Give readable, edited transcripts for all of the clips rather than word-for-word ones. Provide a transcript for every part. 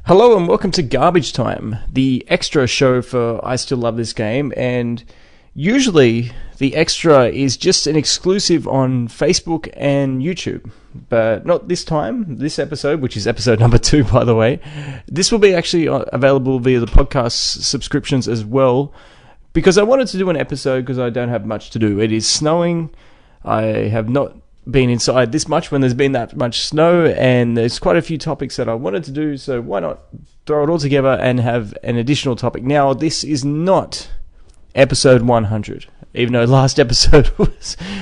Hello and welcome to Garbage Time, the extra show for I Still Love This Game, and usually the extra is just an exclusive on Facebook and YouTube, but not this time, this episode, which is episode number 2 by the way. This will be actually available via the podcast subscriptions as well, because I wanted to do an episode because I don't have much to do. It is snowing, I have not been inside this much when there's been that much snow, and there's quite a few topics that I wanted to do, so why not throw it all together and have an additional topic. Now, this is not episode 100, even though last episode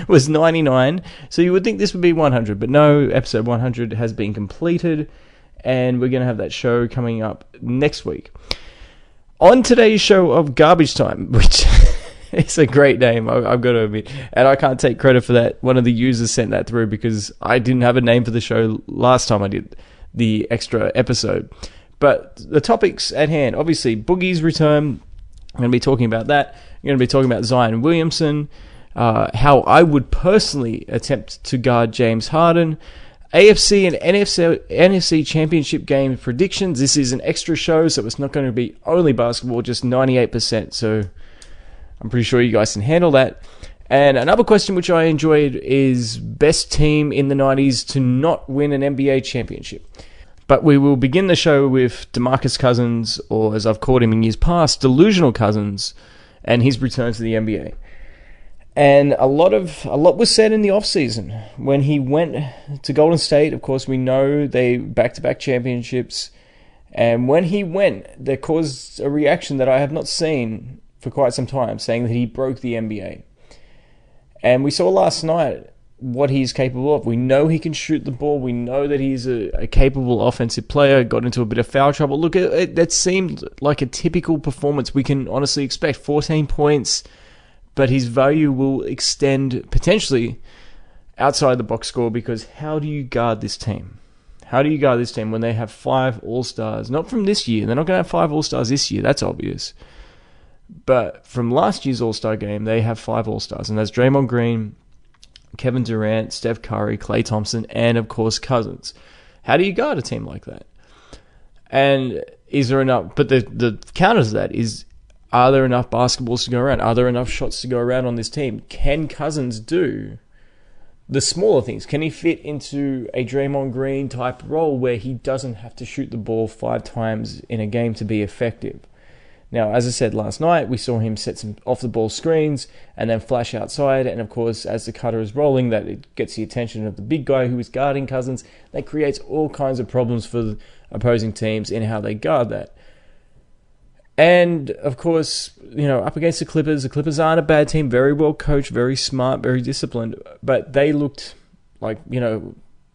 was 99, so you would think this would be 100, but no, episode 100 has been completed, and we're going to have that show coming up next week. On today's show of Garbage Time, which... it's a great name, I've got to admit. And I can't take credit for that. One of the users sent that through because I didn't have a name for the show last time I did the extra episode. But the topics at hand, obviously, Boogie's return. I'm going to be talking about that. I'm going to be talking about Zion Williamson. How I would personally attempt to guard James Harden. AFC and NFC championship game predictions. This is an extra show, so it's not going to be only basketball, just 98%. So... I'm pretty sure you guys can handle that. And another question which I enjoyed is best team in the 90s to not win an NBA championship. But we will begin the show with DeMarcus Cousins, or as I've called him in years past, Delusional Cousins, and his return to the NBA. And a lot was said in the offseason. When he went to Golden State, of course, we know they back-to-back championships. And when he went, that caused a reaction that I have not seen for quite some time, saying that he broke the NBA. And we saw last night what he's capable of. We know he can shoot the ball. We know that he's a capable offensive player, got into a bit of foul trouble. Look, that seemed like a typical performance we can honestly expect. 14 points, but his value will extend potentially outside the box score, because how do you guard this team? How do you guard this team when they have 5 All-Stars? Not from this year. They're not going to have 5 All-Stars this year. That's obvious. But from last year's All-Star game, they have 5 All-Stars. And that's Draymond Green, Kevin Durant, Steph Curry, Klay Thompson, and, of course, Cousins. How do you guard a team like that? And is there enough... But the counter to that is, are there enough basketballs to go around? Are there enough shots to go around on this team? Can Cousins do the smaller things? Can he fit into a Draymond Green type role where he doesn't have to shoot the ball 5 times in a game to be effective? Now, as I said last night, we saw him set some off-the-ball screens and then flash outside. And, of course, as the cutter is rolling, that it gets the attention of the big guy who is guarding Cousins. That creates all kinds of problems for the opposing teams in how they guard that. And, of course, up against the Clippers aren't a bad team. Very well coached, very smart, very disciplined. But they looked like,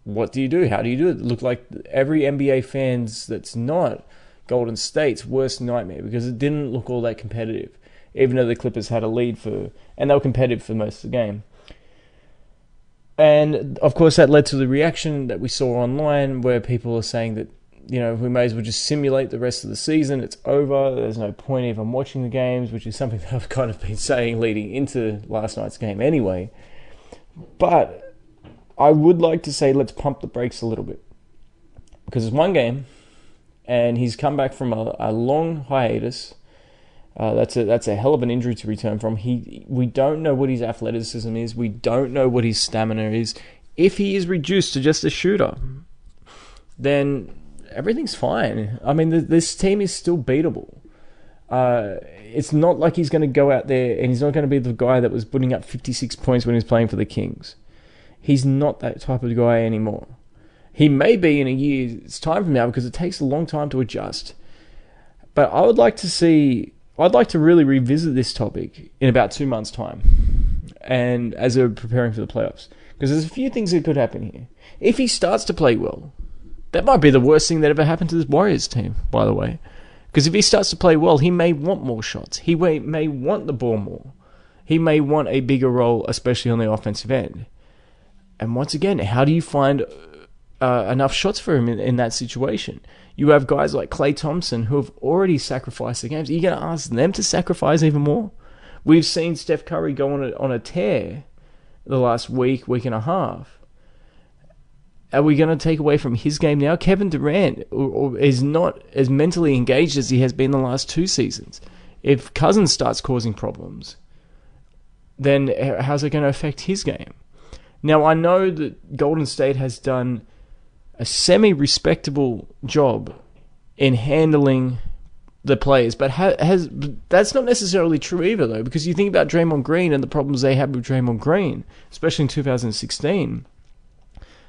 what do you do? How do you do it? It looked like every NBA fans that's not Golden State's worst nightmare, because it didn't look all that competitive, even though the Clippers had a lead and they were competitive for most of the game. And of course that led to the reaction that we saw online, where people are saying that, we may as well just simulate the rest of the season. It's over. There's no point even watching the games, which is something that I've kind of been saying leading into last night's game anyway. But I would like to say let's pump the brakes a little bit, because it's one game. And he's come back from a long hiatus. That's a hell of an injury to return from. We don't know what his athleticism is. We don't know what his stamina is. If he is reduced to just a shooter, then everything's fine. I mean, this team is still beatable. It's not like he's going to go out there and he's not going to be the guy that was putting up 56 points when he was playing for the Kings. He's not that type of guy anymore. He may be in a year's time from now, because it takes a long time to adjust. But I'd like to really revisit this topic in about 2 months' time, and as we're preparing for the playoffs. Because there's a few things that could happen here. If he starts to play well, that might be the worst thing that ever happened to this Warriors team, by the way. Because if he starts to play well, he may want more shots. He may want the ball more. He may want a bigger role, especially on the offensive end. And once again, how do you find enough shots for him in that situation? You have guys like Klay Thompson who have already sacrificed the games. Are you going to ask them to sacrifice even more? We've seen Steph Curry go on a tear the last week and a half. are we going to take away from his game now? Kevin Durant is not as mentally engaged as he has been the last 2 seasons. If Cousins starts causing problems, then how's it going to affect his game? Now, I know that Golden State has done a semi-respectable job in handling the players, but that's not necessarily true either, though, because you think about Draymond Green and the problems they had with Draymond Green, especially in 2016,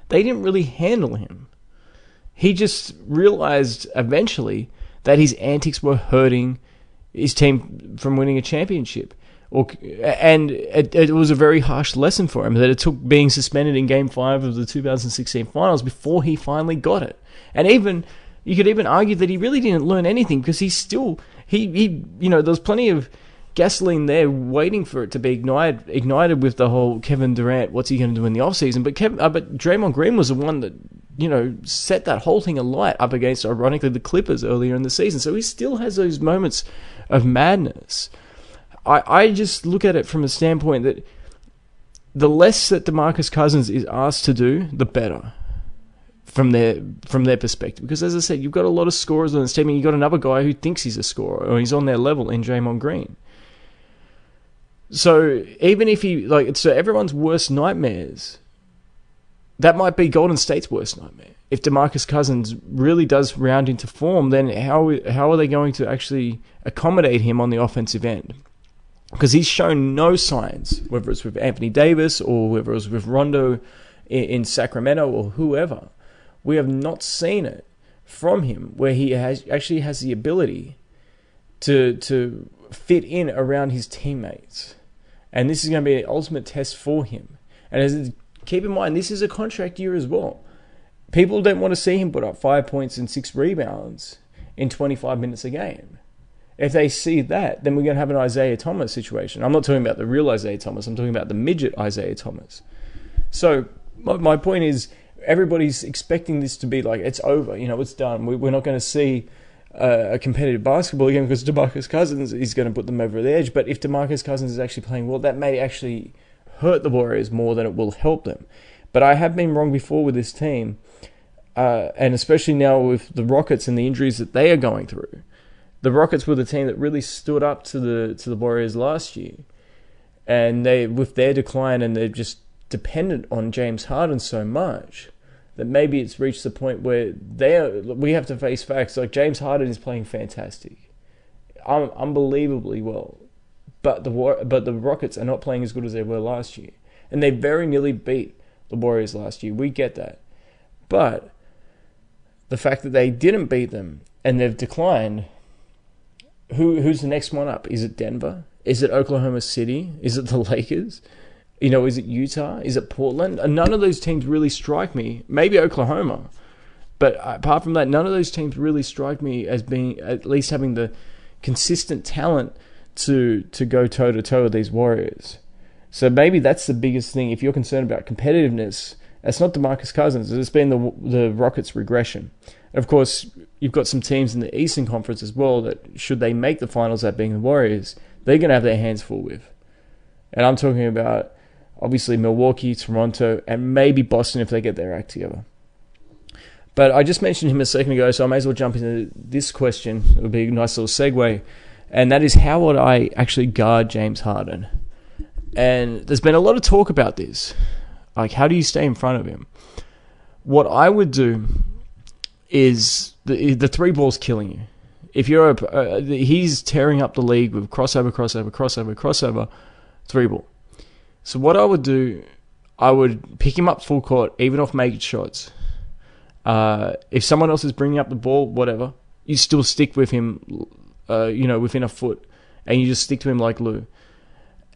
they didn't really handle him. He just realized eventually that his antics were hurting his team from winning a championship. And it was a very harsh lesson for him that it took being suspended in Game 5 of the 2016 finals before he finally got it. And even you could even argue that he really didn't learn anything, because there was plenty of gasoline there waiting for it to be ignited with the whole Kevin Durant, what's he going to do in the offseason? But Draymond Green was the one that, set that whole thing alight up against, ironically, the Clippers earlier in the season. So he still has those moments of madness. I just look at it from a standpoint that the less that DeMarcus Cousins is asked to do, the better from their perspective. Because as I said, you've got a lot of scorers on this team, and you've got another guy who thinks he's a scorer, or he's on their level in Draymond Green. So even if so everyone's worst nightmares, that might be Golden State's worst nightmare. If DeMarcus Cousins really does round into form, then how are they going to actually accommodate him on the offensive end? Because he's shown no signs, whether it's with Anthony Davis or whether it's with Rondo in Sacramento or whoever. We have not seen it from him where he actually has the ability to fit in around his teammates. And this is going to be an ultimate test for him. And keep in mind, this is a contract year as well. People don't want to see him put up 5 points and 6 rebounds in 25 minutes a game. If they see that, then we're going to have an Isaiah Thomas situation. I'm not talking about the real Isaiah Thomas. I'm talking about the midget Isaiah Thomas. So my point is, everybody's expecting this to be like, it's over. It's done. We're not going to see a competitive basketball again because DeMarcus Cousins is going to put them over the edge. But if DeMarcus Cousins is actually playing well, that may actually hurt the Warriors more than it will help them. But I have been wrong before with this team, and especially now with the Rockets and the injuries that they are going through. The Rockets were the team that really stood up to the Warriors last year, and they, with their decline, and they're just dependent on James Harden so much that maybe it's reached the point where we have to face facts. Like, James Harden is playing fantastic, unbelievably well, but the Rockets are not playing as good as they were last year, and they very nearly beat the Warriors last year. We get that, but the fact that they didn't beat them and they've declined. Who's the next one up? Is it Denver? Is it Oklahoma City? Is it the Lakers? Is it Utah? Is it Portland? And none of those teams really strike me. Maybe Oklahoma. But apart from that, none of those teams really strike me as being, at least having the consistent talent to go toe-to-toe with these Warriors. So maybe that's the biggest thing. If you're concerned about competitiveness, it's not DeMarcus Cousins. It's been the Rockets' regression. And of course, you've got some teams in the Eastern Conference as well that, should they make the finals, that being the Warriors, they're going to have their hands full with. And I'm talking about, obviously, Milwaukee, Toronto, and maybe Boston if they get their act together. But I just mentioned him a second ago, so I may as well jump into this question. It would be a nice little segue. And that is, how would I actually guard James Harden? And there's been a lot of talk about this. Like, how do you stay in front of him? What I would do is, the three ball's killing you. If you're he's tearing up the league with crossover, three ball. So what I would do, I would pick him up full court, even off made shots. If someone else is bringing up the ball, whatever, you still stick with him, within a foot, and you just stick to him like Lou.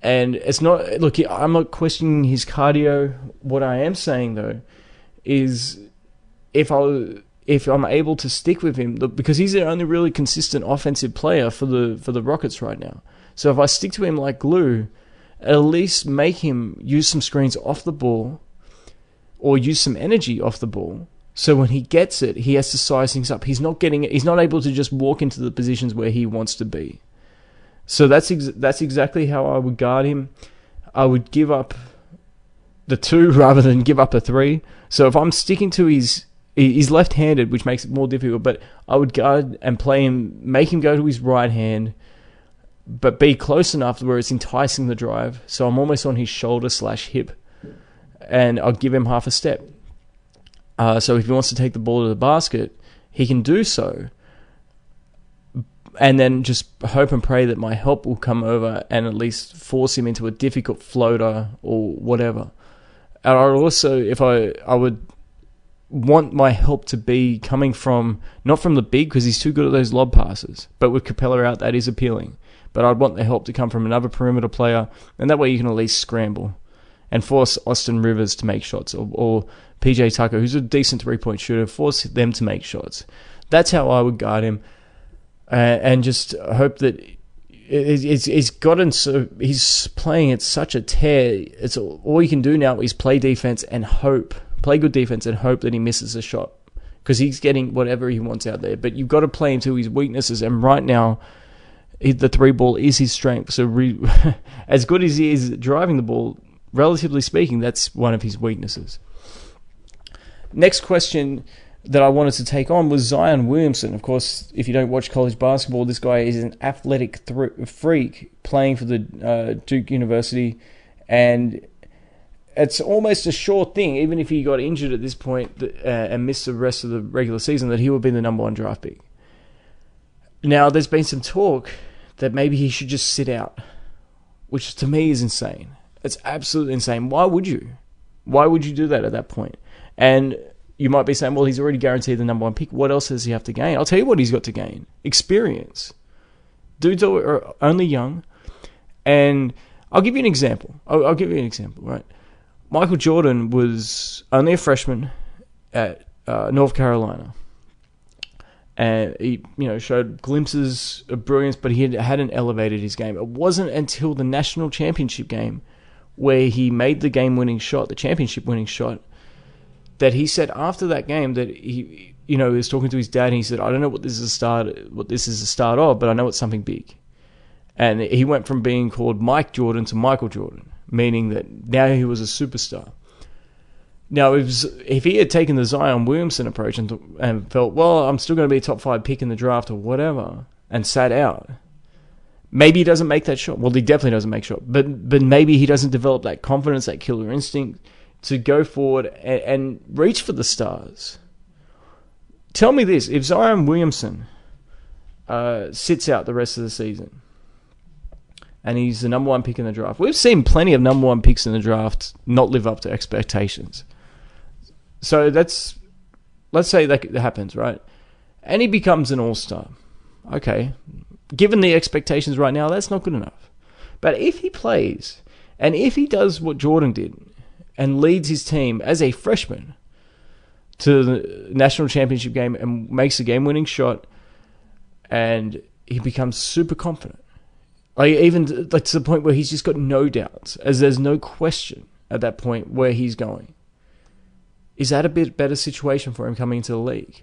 And it's not, look, I'm not questioning his cardio. What I am saying, though, is if I'm able to stick with him, because he's the only really consistent offensive player for the Rockets right now. So if I stick to him like glue, at least make him use some screens off the ball or use some energy off the ball. So when he gets it, he has to size things up. He's not able to just walk into the positions where he wants to be. So that's exactly how I would guard him. I would give up the 2 rather than give up a 3. So if I'm sticking to he's left-handed, which makes it more difficult, but I would guard and play him, make him go to his right hand, but be close enough where it's enticing the drive. So I'm almost on his shoulder/hip, and I'll give him half a step. So if he wants to take the ball to the basket, he can do so, and then just hope and pray that my help will come over and at least force him into a difficult floater or whatever. And I also, if I would want my help to be coming from, not from the big, because he's too good at those lob passes, but with Capella out, that is appealing. But I'd want the help to come from another perimeter player, and that way you can at least scramble and force Austin Rivers to make shots, or PJ Tucker, who's a decent three-point shooter, force them to make shots. That's how I would guard him, and just hope that he's gotten so, he's playing at such a tear. It's all you can do now is play defense and hope, play good defense and hope that he misses a shot, because he's getting whatever he wants out there. But you've got to play him to his weaknesses, and right now, the 3-ball is his strength. So as good as he is driving the ball, relatively speaking, that's one of his weaknesses. Next question that I wanted to take on was Zion Williamson. Of course, if you don't watch college basketball, this guy is an athletic freak playing for the Duke University, and it's almost a sure thing, even if he got injured at this point and missed the rest of the regular season, that he would be the number 1 draft pick. Now, there's been some talk that maybe he should just sit out, which to me is insane. It's absolutely insane. Why would you? Why would you do that at that point? And you might be saying, well, he's already guaranteed the number 1 pick. What else does he have to gain? I'll tell you what he's got to gain. Experience. Dudes are only young. And I'll give you an example. I'll give you an example, right? Michael Jordan was only a freshman at North Carolina. And he, showed glimpses of brilliance, but he hadn't elevated his game. It wasn't until the national championship game, where he made the game-winning shot, the championship-winning shot, that he said after that game that he was talking to his dad, and he said, "I don't know what this is the start of, but I know it's something big." And he went from being called Mike Jordan to Michael Jordan, meaning that now he was a superstar. Now, if he had taken the Zion Williamson approach and felt, well, I'm still going to be a top 5 pick in the draft or whatever, and sat out, maybe he doesn't make that shot. Well, he definitely doesn't make shot, but maybe he doesn't develop that confidence, that killer instinct to go forward and reach for the stars. Tell me this: if Zion Williamson sits out the rest of the season, and he's the number 1 pick in the draft, we've seen plenty of number 1 picks in the draft not live up to expectations. So let's say that happens, right? And he becomes an all-star. Okay, given the expectations right now, that's not good enough. But if he plays, and if he does what Jordan did, and leads his team as a freshman to the national championship game and makes a game-winning shot, and he becomes super confident, even to the point where he's just got no doubts, as there's no question at that point where he's going. Is that a bit better situation for him coming into the league?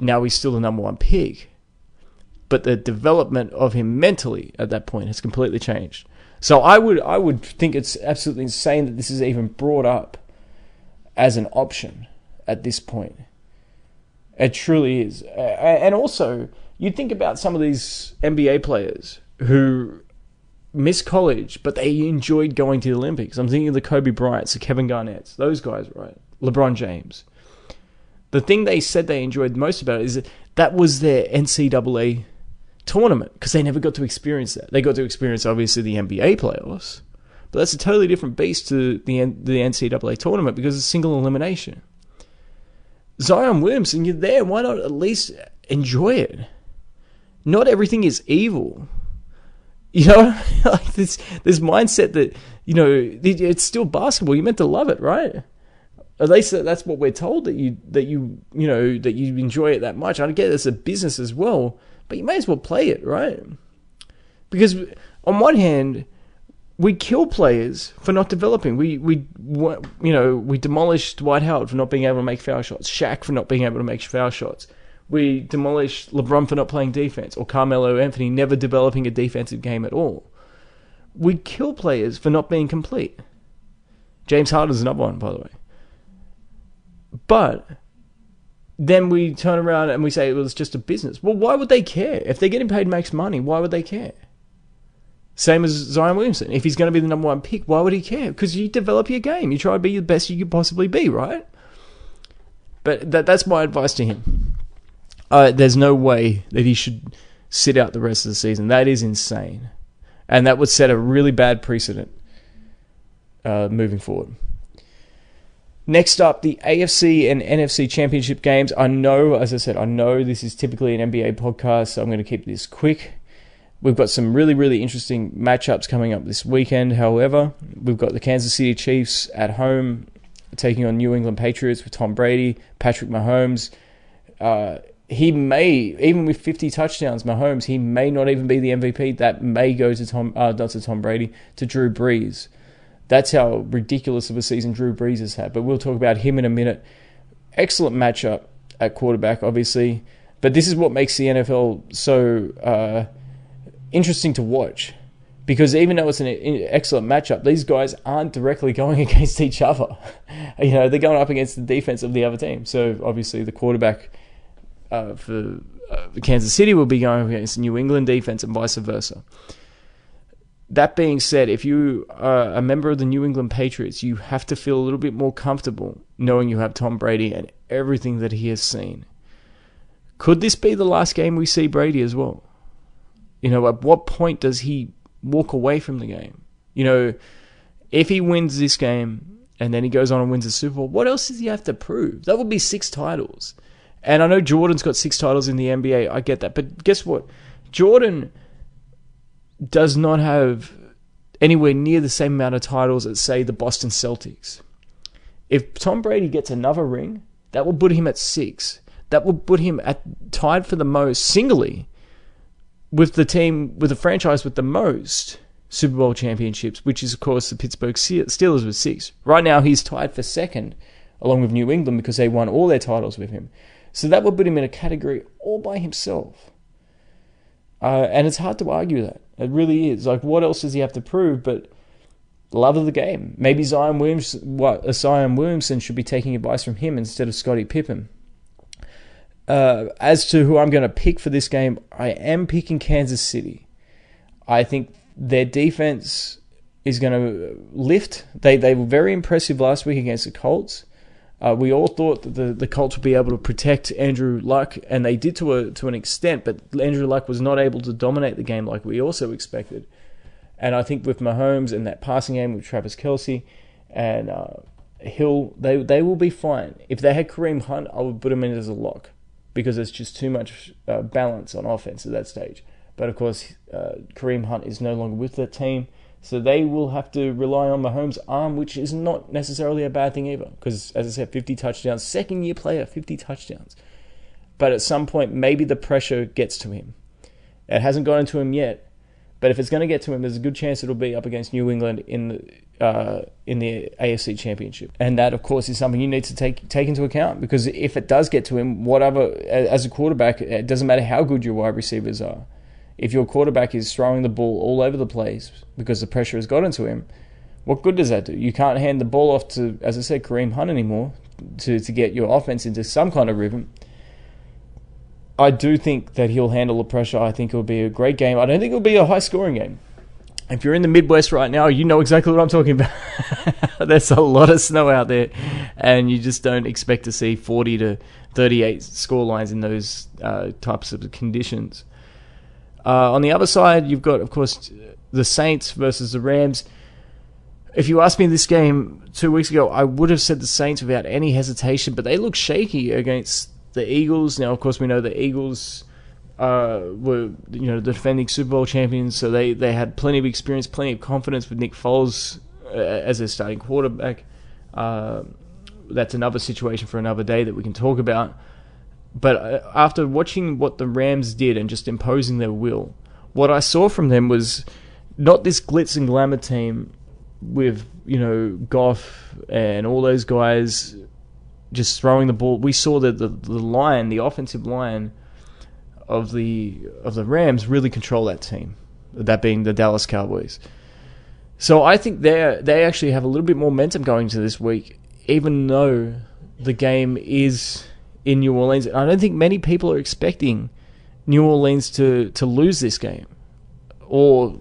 Now he's still the number 1 pick, but the development of him mentally at that point has completely changed. So I would think it's absolutely insane that this is even brought up as an option at this point. It truly is. And also, you think about some of these NBA players who miss college, but they enjoyed going to the Olympics. I'm thinking of the Kobe Bryants, the Kevin Garnetts, those guys, right? LeBron James. The thing they said they enjoyed most about it is that was their NCAA tournament, because they never got to experience that. They got to experience, obviously, the NBA playoffs, but that's a totally different beast to the NCAA tournament, because it's single elimination. Zion Williamson, you're there. Why not at least enjoy it? Not everything is evil. Like this mindset that, it's still basketball. You're meant to love it, right? At least that's what we're told, that you enjoy it that much. I get it's a business as well, but you may as well play it, right? Because on one hand, we kill players for not developing. We demolished Dwight Howard for not being able to make foul shots, Shaq for not being able to make foul shots. We demolished LeBron for not playing defense, or Carmelo Anthony never developing a defensive game at all. We kill players for not being complete. James Harden's another one, by the way. But then we turn around and we say, well, it's just a business. Well, why would they care? If they're getting paid max money, why would they care? Same as Zion Williamson. If he's going to be the number one pick, why would he care? Because you develop your game. You try to be the best you could possibly be, right? But that's my advice to him. There's no way that he should sit out the rest of the season. That is insane. And that would set a really bad precedent moving forward. Next up, the AFC and NFC championship games. I know, as I said, this is typically an NBA podcast, so I'm going to keep this quick. We've got some really, really interesting matchups coming up this weekend. However, we've got the Kansas City Chiefs at home taking on New England Patriots with Tom Brady, Patrick Mahomes. He may, even with 50 touchdowns, Mahomes, he may not even be the MVP. That may go to not to Tom Brady, to Drew Brees. That's how ridiculous of a season Drew Brees has had. But we'll talk about him in a minute. Excellent matchup at quarterback, obviously. But this is what makes the NFL so interesting to watch. Because even though it's an excellent matchup, these guys aren't directly going against each other. They're going up against the defense of the other team. So obviously the quarterback for Kansas City will be going against the New England defense and vice versa. That being said, if you are a member of the New England Patriots, you have to feel a little bit more comfortable knowing you have Tom Brady and everything that he has seen. Could this be the last game we see Brady as well? At what point does he walk away from the game? If he wins this game and then he goes on and wins the Super Bowl, what else does he have to prove? That would be 6 titles. And I know Jordan's got 6 titles in the NBA. I get that. But guess what? Jordan does not have anywhere near the same amount of titles as, say, the Boston Celtics. If Tom Brady gets another ring, that will put him at 6. That will put him tied for the most singly with the franchise with the most Super Bowl championships, which is, of course, the Pittsburgh Steelers with 6. Right now, he's tied for second, along with New England, because they won all their titles with him. So that will put him in a category all by himself. And it's hard to argue that. It really is. Like, what else does he have to prove but love of the game? Maybe Zion Williamson should be taking advice from him instead of Scottie Pippen. As to who I'm going to pick for this game, I am picking Kansas City. I think their defense is going to lift. They were very impressive last week against the Colts. We all thought that the Colts would be able to protect Andrew Luck, and they did to an extent, but Andrew Luck was not able to dominate the game like we also expected. And I think with Mahomes and that passing game with Travis Kelce and Hill, they will be fine. If they had Kareem Hunt, I would put them in as a lock because there's just too much balance on offense at that stage. But of course, Kareem Hunt is no longer with that team. So they will have to rely on Mahomes' arm, which is not necessarily a bad thing either. Because, as I said, 50 touchdowns. Second-year player, 50 touchdowns. But at some point, maybe the pressure gets to him. It hasn't gotten to him yet. But if it's going to get to him, there's a good chance it'll be up against New England in the AFC Championship. And that, of course, is something you need to take into account. Because if it does get to him, as a quarterback, it doesn't matter how good your wide receivers are. If your quarterback is throwing the ball all over the place because the pressure has gotten to him, what good does that do? You can't hand the ball off to, as I said, Kareem Hunt anymore to get your offense into some kind of rhythm. I do think that he'll handle the pressure. I think it'll be a great game. I don't think it'll be a high-scoring game. If you're in the Midwest right now, you know exactly what I'm talking about. There's a lot of snow out there, and you just don't expect to see 40 to 38 score lines in those types of conditions. On the other side, you've got, of course, the Saints versus the Rams. If you asked me this game 2 weeks ago, I would have said the Saints without any hesitation, but they look shaky against the Eagles. Now, of course, we know the Eagles were the defending Super Bowl champions, so they had plenty of experience, plenty of confidence with Nick Foles as their starting quarterback. That's another situation for another day that we can talk about. But after watching what the Rams did and just imposing their will, what I saw from them was not this glitz and glamour team with, Goff and all those guys just throwing the ball. We saw that the offensive line of the Rams really control that team, that being the Dallas Cowboys. So I think they actually have a little bit more momentum going to this week, even though the game is in New Orleans. I don't think many people are expecting New Orleans to lose this game. Or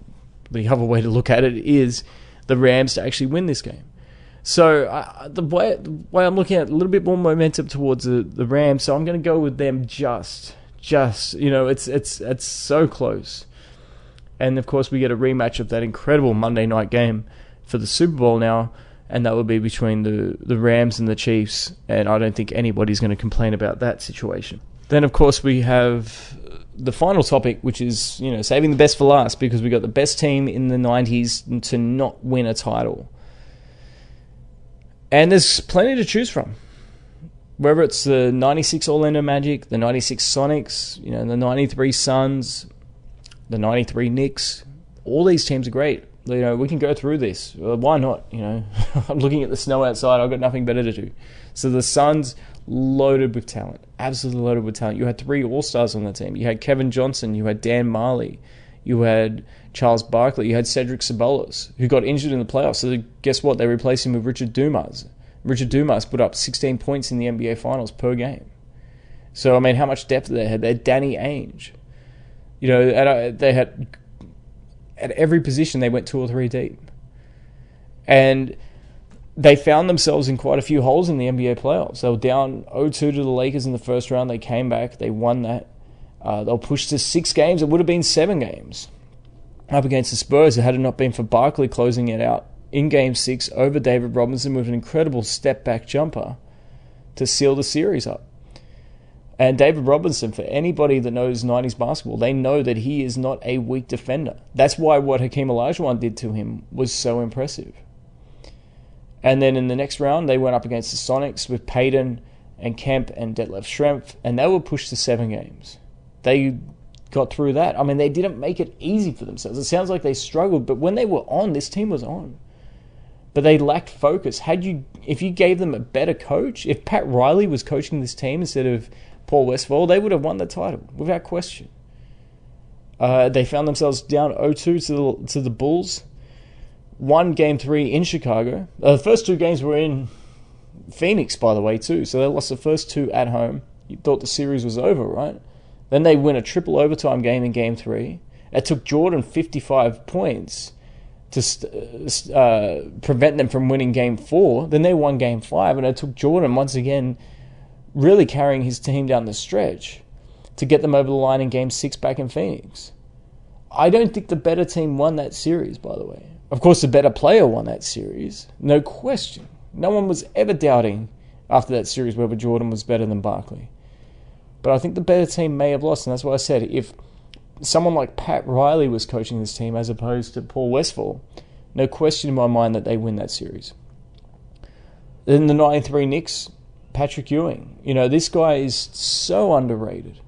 the other way to look at it is the Rams to actually win this game. So the way I'm looking at a little bit more momentum towards the Rams, so I'm going to go with them just it's so close. And of course we get a rematch of that incredible Monday night game for the Super Bowl now, and that will be between the Rams and the Chiefs, and I don't think anybody's going to complain about that situation. Then of course we have the final topic, which is, saving the best for last, because we got the best team in the 90s to not win a title. And there's plenty to choose from. Whether it's the 96 Orlando Magic, the 96 Sonics, the 93 Suns, the 93 Knicks, all these teams are great. We can go through this. Why not? I'm looking at the snow outside. I've got nothing better to do. So the Suns, loaded with talent. Absolutely loaded with talent. You had 3 All-Stars on the team. You had Kevin Johnson. You had Dan Marley. You had Charles Barkley. You had Cedric Ceballos, who got injured in the playoffs. So guess what? They replaced him with Richard Dumas. Richard Dumas put up 16 points in the NBA Finals per game. So, how much depth they had? They had Danny Ainge. They had... At every position, they went 2 or 3 deep. And they found themselves in quite a few holes in the NBA playoffs. They were down 0-2 to the Lakers in the first round. They came back. They won that. They'll push to 6 games. It would have been 7 games up against the Spurs. Had it not been for Barkley closing it out in Game 6 over David Robinson with an incredible step-back jumper to seal the series up. And David Robinson, for anybody that knows 90s basketball, they know that he is not a weak defender. That's why what Hakeem Olajuwon did to him was so impressive. And then in the next round, they went up against the Sonics with Payton and Kemp and Detlef Schrempf, and they were pushed to 7 games. They got through that. They didn't make it easy for themselves. It sounds like they struggled, but when they were on, this team was on. But they lacked focus. If you gave them a better coach, if Pat Riley was coaching this team instead of Paul Westphal, they would have won the title, without question. They found themselves down 0-2 to the Bulls. Won Game 3 in Chicago. The first 2 games were in Phoenix, by the way, too. So they lost the first 2 at home. You thought the series was over, right? Then they win a triple overtime game in Game 3. It took Jordan 55 points to prevent them from winning Game 4. Then they won Game 5, and it took Jordan, once again, really carrying his team down the stretch to get them over the line in Game 6 back in Phoenix. I don't think the better team won that series, by the way. Of course, the better player won that series. No question. No one was ever doubting after that series whether Jordan was better than Barkley. But I think the better team may have lost, and that's why I said if someone like Pat Riley was coaching this team as opposed to Paul Westphal, no question in my mind that they win that series. Then the 93 Knicks, Patrick Ewing. This guy is so underrated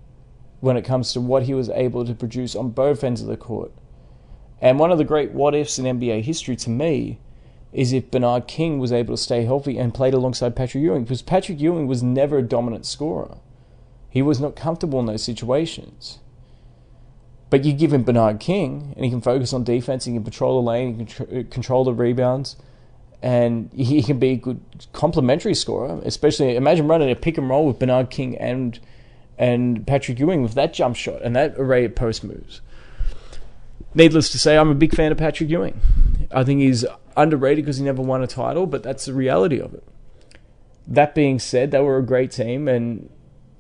when it comes to what he was able to produce on both ends of the court. And one of the great what-ifs in NBA history to me is if Bernard King was able to stay healthy and played alongside Patrick Ewing, because Patrick Ewing was never a dominant scorer. He was not comfortable in those situations. But you give him Bernard King, and he can focus on defense, he can patrol the lane, he can control the rebounds, and he can be a good complementary scorer. Especially, imagine running a pick and roll with Bernard King and Patrick Ewing with that jump shot and that array of post moves. Needless to say, I'm a big fan of Patrick Ewing. I think he's underrated because he never won a title, but that's the reality of it. That being said, they were a great team, and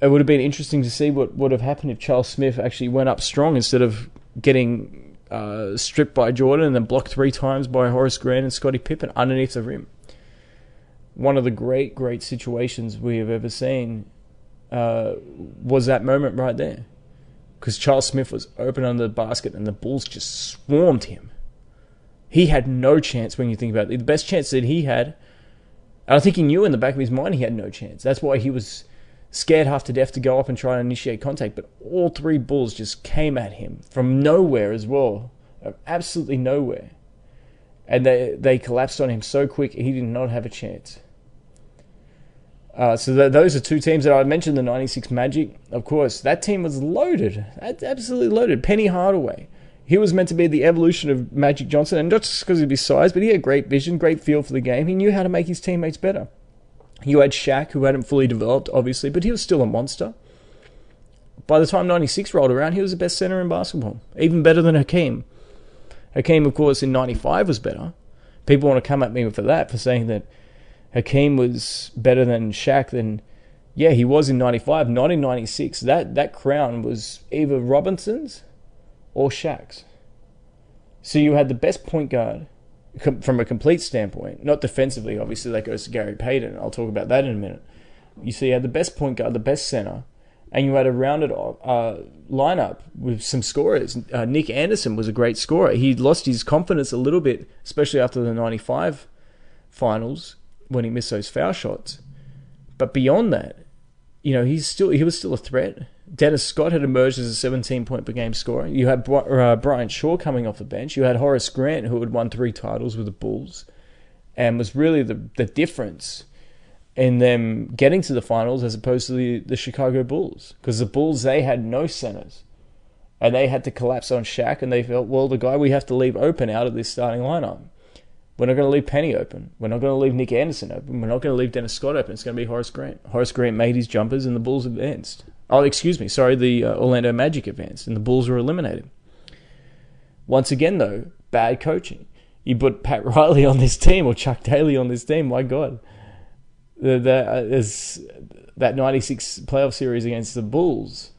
it would have been interesting to see what would have happened if Charles Smith actually went up strong instead of getting stripped by Jordan and then blocked 3 times by Horace Grant and Scottie Pippen underneath the rim. One of the great, great situations we have ever seen was that moment right there. Because Charles Smith was open under the basket and the Bulls just swarmed him. He had no chance when you think about it. The best chance that he had, and I think he knew in the back of his mind he had no chance. That's why he was scared half to death to go up and try and initiate contact. But all 3 Bulls just came at him from nowhere as well. Absolutely nowhere. And they collapsed on him so quick, he did not have a chance. So those are 2 teams that I mentioned, the 96 Magic. Of course, that team was loaded. Absolutely loaded. Penny Hardaway, He was meant to be the evolution of Magic Johnson, and not just because of his size, but he had great vision, great feel for the game. He knew how to make his teammates better. You had Shaq, who hadn't fully developed, obviously, but he was still a monster. By the time 96 rolled around, he was the best center in basketball, even better than Hakeem. Hakeem, of course, in 95 was better. People want to come at me for that, for saying that Hakeem was better than Shaq. Then, yeah, he was in 95, not in 96. That crown was either Robinson's or Shaq's. So you had the best point guard from a complete standpoint, not defensively, obviously, that goes to Gary Payton. I'll talk about that in a minute. You see, you had the best point guard, the best center, and you had a rounded lineup with some scorers. Nick Anderson was a great scorer. He lost his confidence a little bit, especially after the 95 finals when he missed those foul shots. But beyond that, he was still a threat. Dennis Scott had emerged as a 17-point per game scorer. You had Brian Shaw coming off the bench. You had Horace Grant, who had won 3 titles with the Bulls and was really the difference in them getting to the finals as opposed to the Chicago Bulls. Because the Bulls, they had no centers. And they had to collapse on Shaq, and they felt, well, the guy we have to leave open out of this starting lineup. We're not going to leave Penny open. We're not going to leave Nick Anderson open. We're not going to leave Dennis Scott open. It's going to be Horace Grant. Horace Grant made his jumpers, and the Bulls advanced. The Orlando Magic advanced, and the Bulls were eliminated. Once again, though, bad coaching. You put Pat Riley on this team, or Chuck Daly on this team, my God. That 96 playoff series against the Bulls,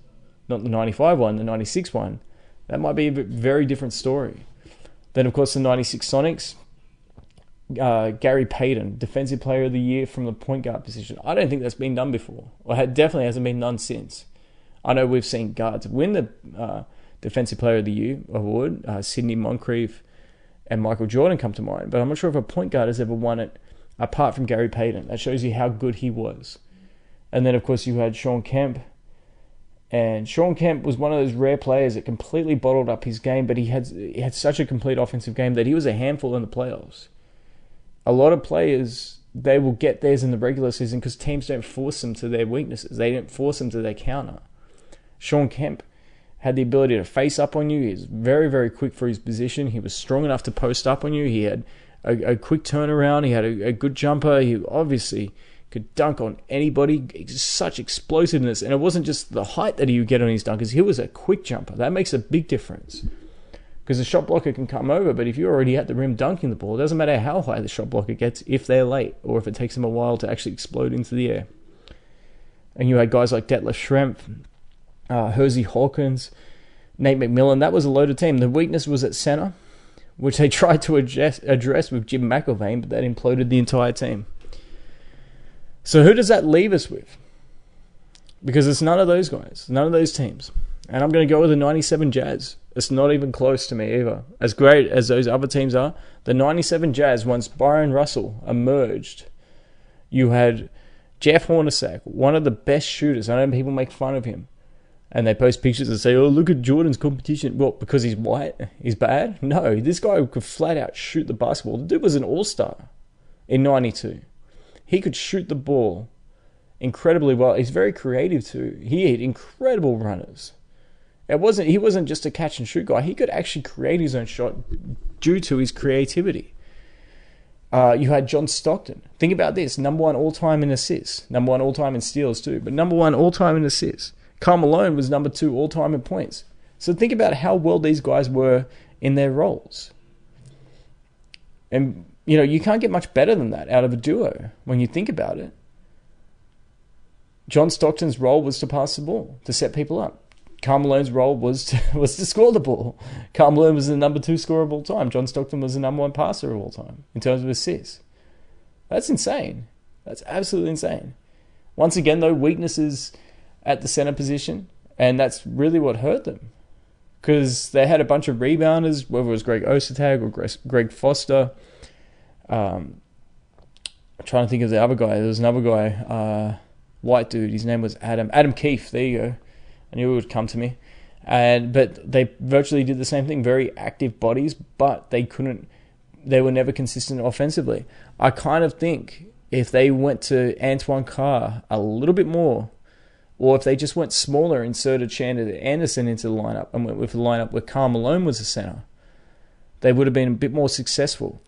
not the 95 one, the 96 one, that might be a very different story. Then, of course, the 96 Sonics, Gary Payton, Defensive Player of the Year from the point guard position. I don't think that's been done before. Or definitely hasn't been done since. I know we've seen guards win the Defensive Player of the Year award. Sidney Moncrief and Michael Jordan come to mind. But I'm not sure if a point guard has ever won it apart from Gary Payton. That shows you how good he was. And then, of course, you had Shawn Kemp. And Shawn Kemp was one of those rare players that completely bottled up his game, but he had such a complete offensive game that he was a handful in the playoffs. A lot of players, they will get theirs in the regular season because teams don't force them to their weaknesses. They don't force them to their counter. Shawn Kemp had the ability to face up on you. He was very, very quick for his position. He was strong enough to post up on you. He had a quick turnaround. He had a good jumper. He obviously could dunk on anybody. Such explosiveness. And it wasn't just the height that he would get on his dunkers. He was a quick jumper. That makes a big difference. Because the shot blocker can come over, but if you're already at the rim dunking the ball, it doesn't matter how high the shot blocker gets if they're late or if it takes them a while to actually explode into the air. And you had guys like Detlef Schrempf, Hersey Hawkins, Nate McMillan. That was a loaded team. The weakness was at center, which they tried to address with Jim McIlvaine, but that imploded the entire team. So who does that leave us with? Because it's none of those guys, none of those teams. And I'm going to go with the 97 Jazz. It's not even close to me either. As great as those other teams are, the 97 Jazz, once Byron Russell emerged, you had Jeff Hornacek, one of the best shooters. I know people make fun of him. And they post pictures and say, oh, look at Jordan's competition. Well, because he's white, he's bad? No, this guy could flat out shoot the basketball. The dude was an all-star in 92. He could shoot the ball incredibly well. He's very creative too. He had incredible runners. He wasn't just a catch and shoot guy. He could actually create his own shot due to his creativity. You had John Stockton. Think about this. Number 1 all-time in assists. Number 1 all-time in steals too. But number 1 all-time in assists. Karl Malone was number 2 all-time in points. So think about how well these guys were in their roles. And, you can't get much better than that out of a duo when you think about it. John Stockton's role was to pass the ball, to set people up. Karl Malone's role was to score the ball. Karl Malone was the number 2 scorer of all time. John Stockton was the number 1 passer of all time in terms of assists. That's insane. That's absolutely insane. Once again, though, weaknesses at the center position, and that's really what hurt them. Because they had a bunch of rebounders, whether it was Greg Ostertag or Greg Foster. I'm trying to think of the other guy. There was another guy, white dude. His name was Adam Keefe. There you go. I knew it would come to me. But they virtually did the same thing. Very active bodies, but they were never consistent offensively. I kind of think if they went to Antoine Carr a little bit more Or if they just went smaller, inserted Shandon Anderson into the lineup and went with the lineup where Karl Malone was the center, they would have been a bit more successful.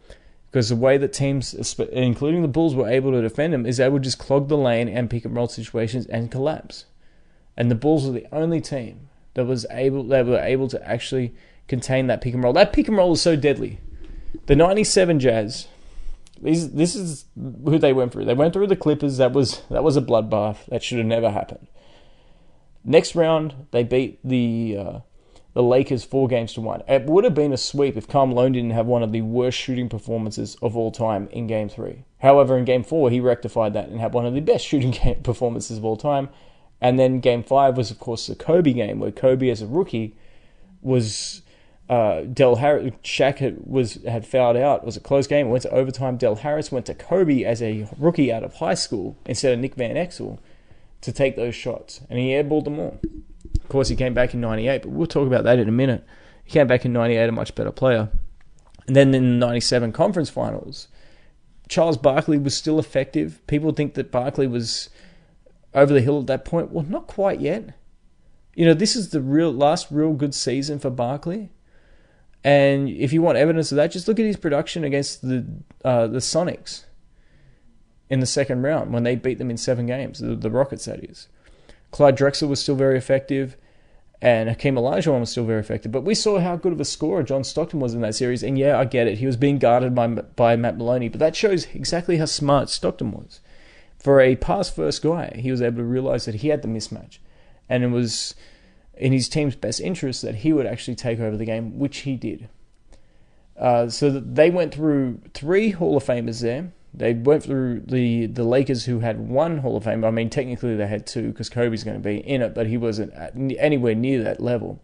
Because the way that teams, including the Bulls, were able to defend them is they would just clog the lane and pick and roll situations and collapse. And the Bulls were the only team that were able to actually contain that pick and roll. That pick and roll is so deadly. The 97 Jazz, this is who they went through. They went through the Clippers. That was a bloodbath. That should have never happened. Next round, they beat the Lakers 4-1. It would have been a sweep if Karl Malone didn't have one of the worst shooting performances of all time in Game 3. However, in Game 4, he rectified that and had one of the best shooting performances of all time. And then Game 5 was, of course, the Kobe game, where Kobe, as a rookie, was Shaq had fouled out. It was a close game. It went to overtime. Del Harris went to Kobe as a rookie out of high school instead of Nick Van Exel to take those shots, and he airballed them all. Of course, he came back in 98, but we'll talk about that in a minute. He came back in 98 a much better player. And then in the 97 conference finals, Charles Barkley was still effective. People think that Barkley was over the hill at that point. Well, not quite yet. This is the last real good season for Barkley. And if you want evidence of that, just look at his production against the Sonics in the second round when they beat them in 7 games, the Rockets, that is. Clyde Drexler was still very effective, and Hakeem Olajuwon was still very effective. But we saw how good of a scorer John Stockton was in that series, and yeah, I get it. He was being guarded by Matt Maloney, but that shows exactly how smart Stockton was. For a pass-first guy, he was able to realize that he had the mismatch, and it was in his team's best interest that he would actually take over the game, which he did. So they went through 3 Hall of Famers there. They went through the Lakers, who had 1 Hall of Famer. I mean, technically they had 2 because Kobe's going to be in it, but he wasn't anywhere near that level.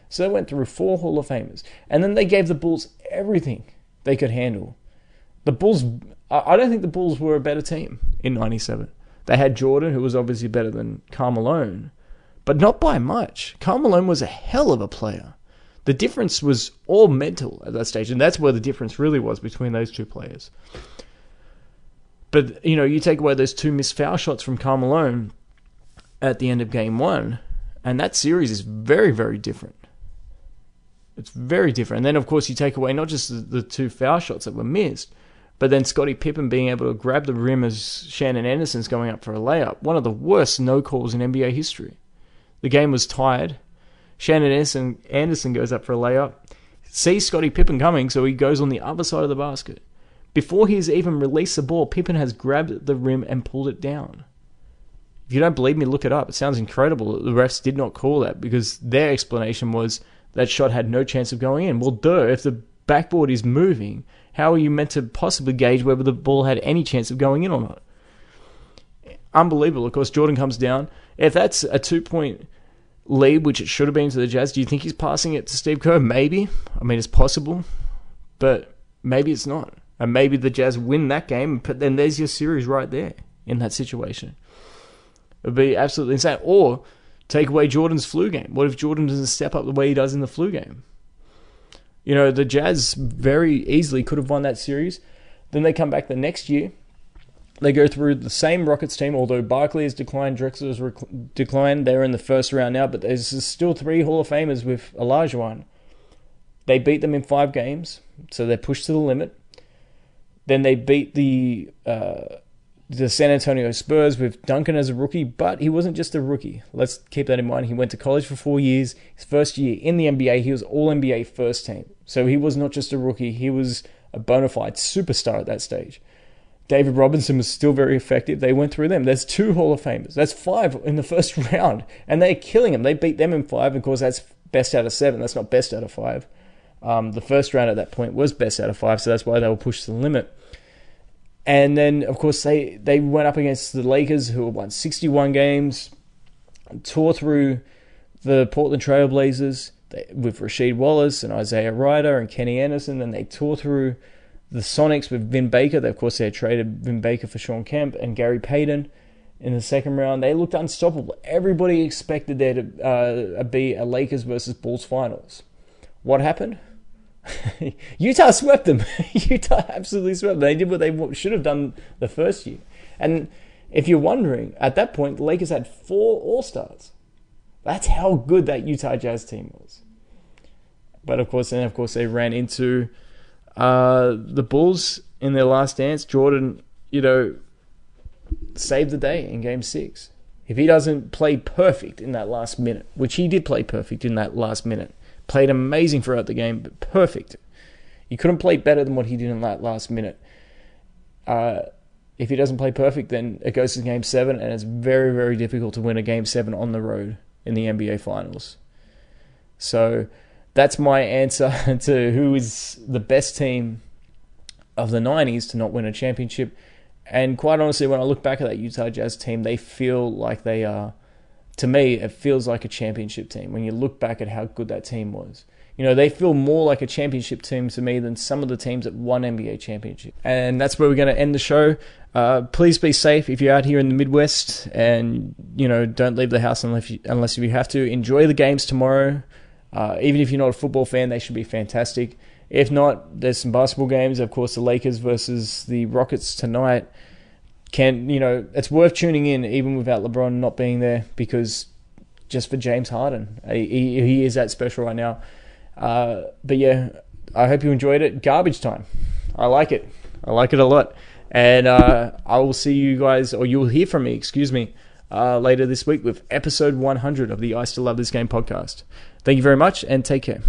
So they went through 4 Hall of Famers. And then they gave the Bulls everything they could handle. The Bulls, I don't think the Bulls were a better team in 97. They had Jordan, who was obviously better than Karl Malone, but not by much. Karl Malone was a hell of a player. The difference was all mental at that stage, and that's where the difference really was between those 2 players. But, you take away those 2 missed foul shots from Karl Malone at the end of Game 1, and that series is very, very different. It's very different. And then, of course, you take away not just the 2 foul shots that were missed, but then Scottie Pippen being able to grab the rim as Shandon Anderson's going up for a layup. One of the worst no-calls in NBA history. The game was tied. Shandon Anderson goes up for a layup, sees Scottie Pippen coming, so he goes on the other side of the basket. Before he's even released the ball, Pippen has grabbed the rim and pulled it down. If you don't believe me, look it up. It sounds incredible that the refs did not call that because their explanation was that shot had no chance of going in. Well, duh, if the backboard is moving, how are you meant to possibly gauge whether the ball had any chance of going in or not? Unbelievable. Of course, Jordan comes down. If that's a 2-point lead, which it should have been to the Jazz, do you think he's passing it to Steve Kerr? Maybe. I mean, it's possible, but maybe it's not. And maybe the Jazz win that game, but then there's your series right there in that situation. It would be absolutely insane. Or take away Jordan's flu game. What if Jordan doesn't step up the way he does in the flu game? The Jazz very easily could have won that series. Then they come back the next year. They go through the same Rockets team, although Barkley has declined, Drexler has declined. They're in the first round now, but there's still 3 Hall of Famers with Olajuwon. They beat them in 5 games, so they're pushed to the limit. Then they beat the San Antonio Spurs with Duncan as a rookie, but he wasn't just a rookie. Let's keep that in mind. He went to college for 4 years. His first year in the NBA, he was All-NBA first team. So he was not just a rookie. He was a bona fide superstar at that stage. David Robinson was still very effective. They went through them. There's 2 Hall of Famers. That's 5 in the first round, and they're killing them. They beat them in 5. Of course, that's best out of 7. That's not best out of 5. The first round at that point was best out of 5, so that's why they were pushed to the limit. And then, of course, they went up against the Lakers, who won 61 games, tore through the Portland Trail Blazers with Rasheed Wallace and Isaiah Ryder and Kenny Anderson. Then they tore through the Sonics with Vin Baker. Of course, they had traded Vin Baker for Shawn Kemp and Gary Payton in the second round. They looked unstoppable. Everybody expected there to be a Lakers versus Bulls finals. What happened? Utah swept them. Utah absolutely swept them. They did what they should have done the first year. And If you're wondering, at that point, the Lakers had 4 All-Stars. That's how good that Utah Jazz team was. But of course, they ran into the Bulls in their last dance. Jordan, saved the day in Game 6. If he doesn't play perfect in that last minute, which he did play perfect in that last minute, played amazing throughout the game, but perfect. You couldn't play better than what he did in that last minute. If he doesn't play perfect, then it goes to Game 7, and it's very, very difficult to win a Game 7 on the road in the NBA Finals. So that's my answer to who is the best team of the 90s to not win a championship. And quite honestly, when I look back at that Utah Jazz team, they feel like they are, to me, it feels like a championship team when you look back at how good that team was. They feel more like a championship team to me than some of the teams that won NBA championship. And that's where we're going to end the show. Please be safe if you're out here in the Midwest, and don't leave the house unless you have to. Enjoy the games tomorrow. Even if you're not a football fan, they should be fantastic. If not, there's some basketball games. Of course, the Lakers versus the Rockets tonight. It's worth tuning in even without LeBron not being there, because just for James Harden, he is that special right now. But yeah, I hope you enjoyed it. Garbage time. I like it. I like it a lot. And I will see you guys, or you'll hear from me, later this week with episode 100 of the I Still Love This Game podcast. Thank you very much, and take care.